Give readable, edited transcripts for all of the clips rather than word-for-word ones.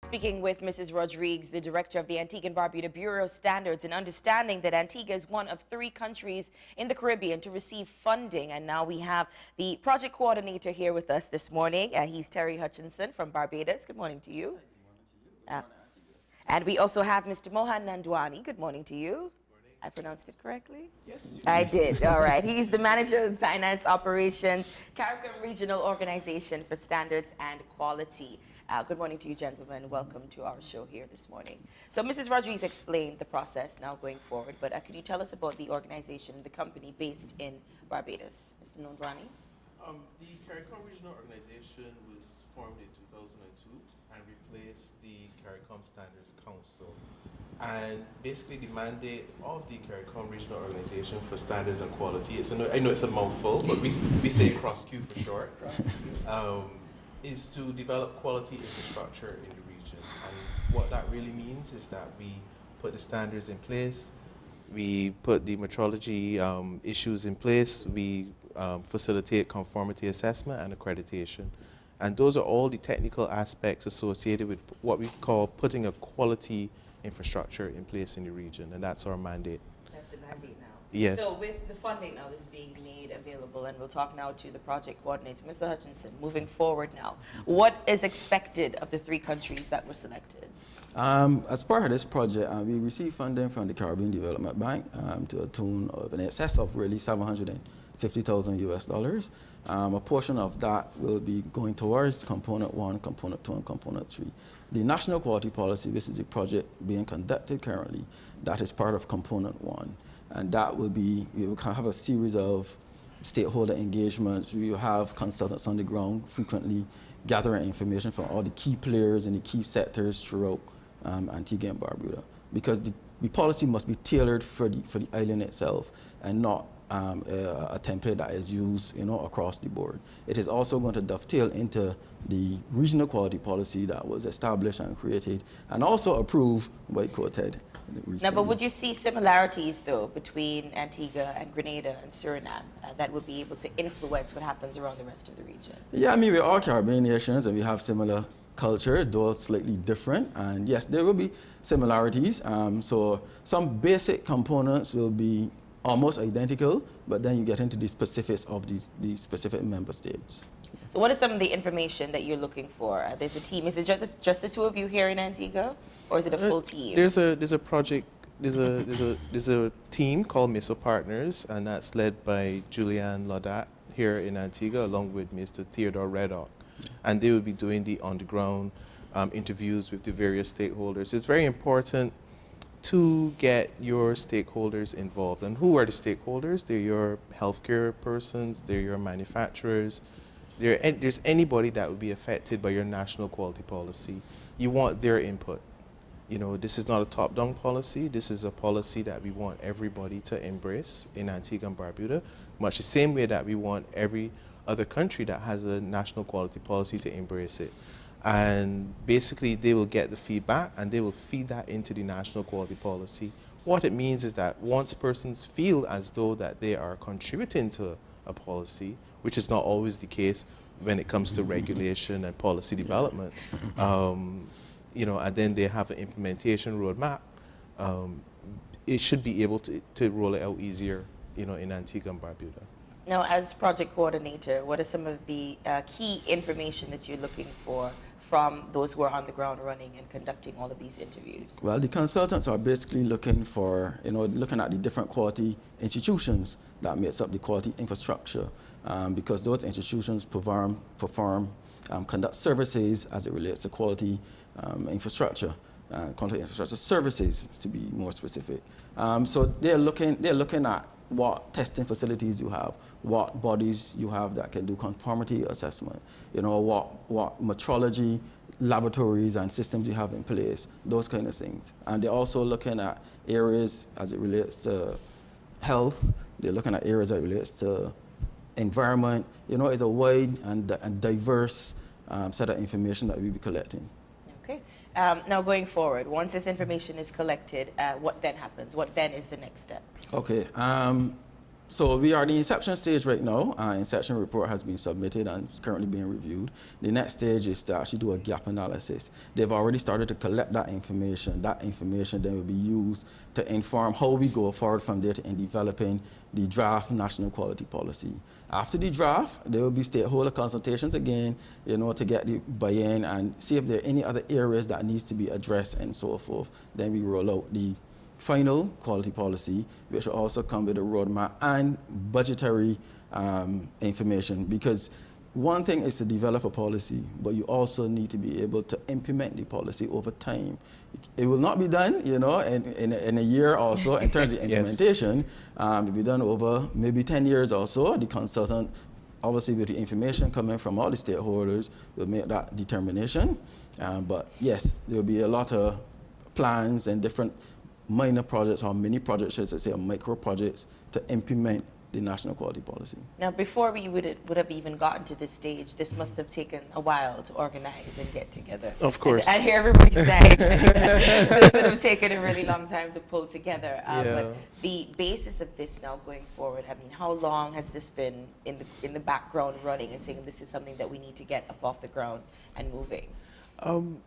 Speaking with Mrs. Rodriguez, the director of the Antigua and Barbuda Bureau of Standards, and understanding that Antigua is one of 3 countries in the Caribbean to receive funding. And now we have the project coordinator here with us this morning. He's Terry Hutchinson from Barbados. Good morning to you. Good morning to you. Good morning, Antigua. And we also have Mr. Mohan Nandwani. Good morning to you. Morning. I pronounced it correctly? Yes. I did. All right. He's the manager of finance operations, CARICOM Regional Organization for Standards and Quality. Good morning to you, gentlemen. Welcome to our show here this morning. So Mrs. Rodriguez explained the process now going forward, but could you tell us about the organization, the company based in Barbados? Mr. Nandwani? The CARICOM Regional Organization was formed in 2002 and replaced the CARICOM Standards Council. And basically the mandate of the CARICOM Regional Organization for Standards and Quality, I know it's a mouthful, but we say CROSQ for short, is to develop quality infrastructure in the region. And what that really means is that we put the standards in place, we put the metrology issues in place, we facilitate conformity assessment and accreditation. And those are all the technical aspects associated with what we call putting a quality infrastructure in place in the region, and that's our mandate. That's the mandate now. Yes. So with the funding now that's being made available, and we'll talk now to the project coordinator, Mr. Hutchinson, moving forward now, what is expected of the 3 countries that were selected? As part of this project, we received funding from the Caribbean Development Bank to a tune of in excess of really $750,000 US. A portion of that will be going towards component 1, component 2, and component 3. The National Quality Policy, this is a project being conducted currently, that is part of component 1. And that will be, we will have a series of stakeholder engagements. We will have consultants on the ground frequently gathering information from all the key players in the key sectors throughout Antigua and Barbuda. Because the policy must be tailored for the island itself and not a template that is used across the board. It is also going to dovetail into the regional quality policy that was established and created and also approved by COTED. Now, but would you see similarities, though, between Antigua and Grenada and Suriname that would be able to influence what happens around the rest of the region? Yeah, I mean, we're all Caribbean nations and we have similar cultures, though slightly different. And yes, there will be similarities. So some basic components will be almost identical, but then you get into the specifics of these specific member states. So what is some of the information that you're looking for? There's a team. Is it just the 2 of you here in Antigua, or is it a full team? There's a project. There's a team called Mesopartners, and that's led by Julianne Laudat here in Antigua, along with Mr. Theodore Reddock, and they will be doing the on-the-ground interviews with the various stakeholders. It's very important to get your stakeholders involved. And who are the stakeholders? They're your healthcare persons, they're your manufacturers, there's anybody that would be affected by your national quality policy. You want their input. This is not a top-down policy. This is a policy that we want everybody to embrace in Antigua and Barbuda, much the same way that we want every other country that has a national quality policy to embrace it. And basically they will get the feedback and they will feed that into the national quality policy. What it means is that once persons feel as though that they are contributing to a policy, which is not always the case when it comes to regulation and policy development, and then they have an implementation roadmap, it should be able to roll it out easier, in Antigua and Barbuda. Now, as project coordinator, what are some of the key information that you're looking for from those who are on the ground running and conducting all of these interviews? Well, the consultants are basically looking for, looking at the different quality institutions that makes up the quality infrastructure, because those institutions conduct services as it relates to quality infrastructure, quality infrastructure services, to be more specific. So they're looking at what testing facilities you have, what bodies you have that can do conformity assessment, what metrology laboratories and systems you have in place, those kind of things. And they're also looking at areas as it relates to health, they're looking at areas as it relates to environment. It's a wide and diverse set of information that we'll be collecting. Okay. Now going forward, once this information is collected, what then happens? What then is the next step? Okay. So we are at the inception stage right now. Inception report has been submitted and is currently being reviewed. The next stage is to actually do a gap analysis. They've already started to collect that information. That information then will be used to inform how we go forward from there in developing the draft national quality policy. After the draft, there will be stakeholder consultations again, to get the buy-in and see if there are any other areas that needs to be addressed and so forth. Then we roll out the final quality policy, which will also come with a roadmap and budgetary information, because one thing is to develop a policy, but you also need to be able to implement the policy over time. It will not be done, in a year or so in terms of implementation. It will be done over maybe 10 years or so. The consultant, obviously with the information coming from all the stakeholders, will make that determination. But yes, there will be a lot of plans and different minor projects or mini projects, let's say, or micro projects to implement the national quality policy. Now, before we would have even gotten to this stage, this must have taken a while to organize and get together. Of course. I hear everybody say this would have taken a really long time to pull together. But the basis of this now going forward, I mean, how long has this been in the background running and saying this is something that we need to get up off the ground and moving?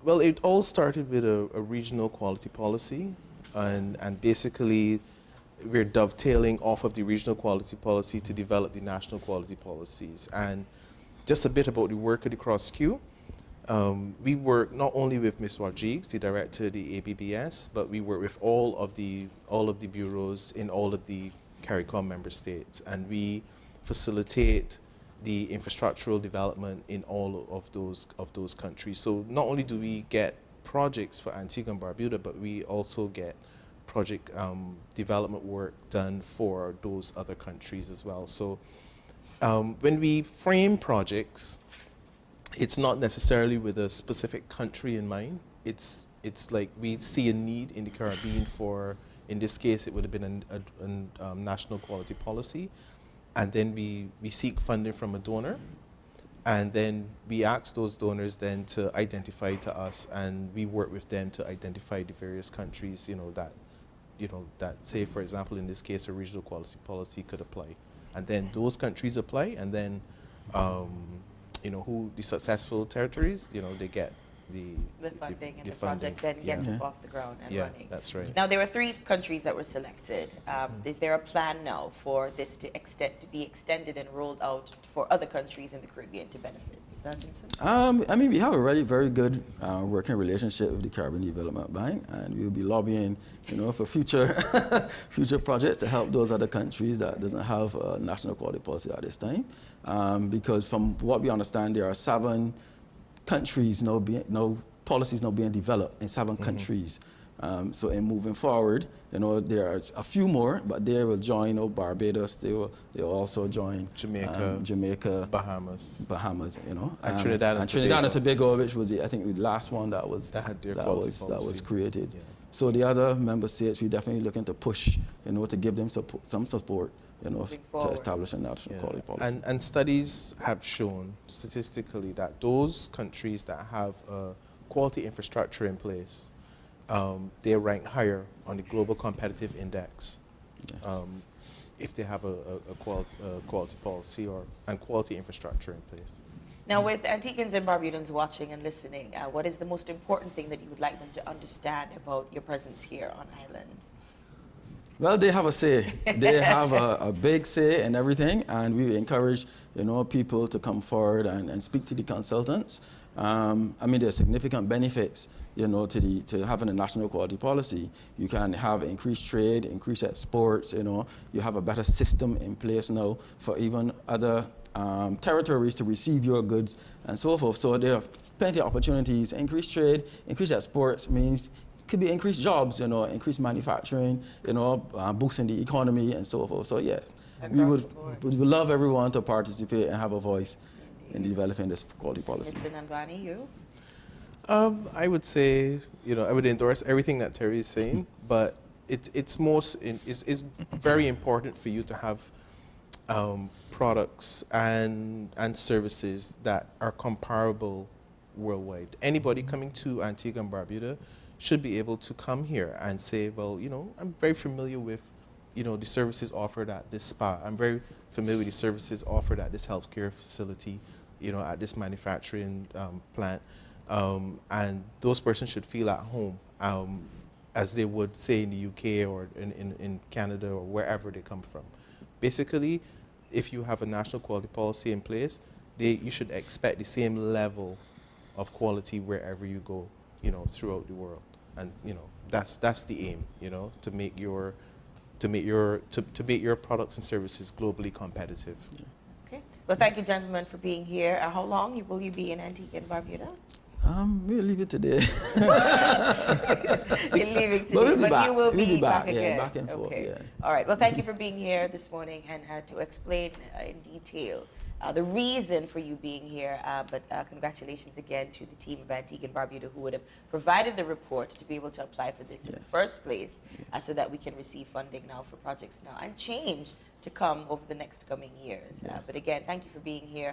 Well, it all started with a regional quality policy. And basically, we're dovetailing off of the regional quality policy to develop the national quality policies. And just a bit about the work of the cross-queue. We work not only with Ms. Rodriguez, the director of the ABBS, but we work with all of the bureaus in all of the CARICOM member states. And we facilitate the infrastructural development in all of those countries. So not only do we get projects for Antigua and Barbuda, but we also get project development work done for those other countries as well. So when we frame projects, it's not necessarily with a specific country in mind. It's like we see a need in the Caribbean for, in this case, it would have been a national quality policy. And then we seek funding from a donor. And then we ask those donors then to identify to us, and we work with them to identify the various countries, that say, for example, in this case, a regional quality policy could apply. And then those countries apply, and then, who the successful territories, they get the funding and the funding. project then gets up off the ground and running. That's right. Now, there were 3 countries that were selected. Is there a plan now for this to be extended and rolled out for other countries in the Caribbean to benefit? Is that Jensen? We have a really very good working relationship with the Caribbean Development Bank, and we'll be lobbying, for future projects to help those other countries that doesn't have a national quality policy at this time. Because from what we understand, there are 7 countries, policies now being developed in 7 countries. So in moving forward, there are a few more, but they will join, Barbados, they'll also join Jamaica, Bahamas, and Trinidad and Tobago, which was I think the last one that was created. Yeah. So the other member states, we're definitely looking to push, to give them some support, to establish a national quality policy. And studies have shown statistically that those countries that have a quality infrastructure in place, they rank higher on the global competitive index. Yes. If they have a quality policy and quality infrastructure in place. Now, with Antiguans and Barbudans watching and listening, what is the most important thing that you would like them to understand about your presence here on island? Well, they have a say. They have a big say in everything, and we encourage, people to come forward and speak to the consultants. There are significant benefits, to having a national quality policy. You can have increased trade, increased exports, you have a better system in place now for even other territories to receive your goods and so forth. So there are plenty of opportunities. Increased trade, increased exports means could be increased jobs, increased manufacturing, boosting the economy and so forth. So yes, we would love everyone to participate and have a voice in developing this quality policy. Mr. Nandwani, you? I would say, I would endorse everything that Terry is saying, but it's very important for you to have products and services that are comparable worldwide. Anybody coming to Antigua and Barbuda should be able to come here and say, well, I'm very familiar with you know, the services offered at this spa. I'm very familiar with the services offered at this healthcare facility, you know, at this manufacturing plant. And those persons should feel at home, as they would say in the UK or in Canada or wherever they come from. Basically, if you have a national quality policy in place, you should expect the same level of quality wherever you go, you know, throughout the world. And, you know, that's the aim, you know, to make your products and services globally competitive. Yeah. Okay. Well, thank you, gentlemen, for being here. How long will you be in Antigua and Barbuda? We'll leave it today. You're leaving today, But we'll be back. you will We'll be back, again. yeah, back and forth, Okay. yeah. All right. Well, thank you for being here this morning and to explain in detail the reason for you being here. But congratulations again to the team of Antigua and Barbuda who would have provided the report to be able to apply for this in the first place, so that we can receive funding now for projects now and change to come over the next coming years. But again, thank you for being here.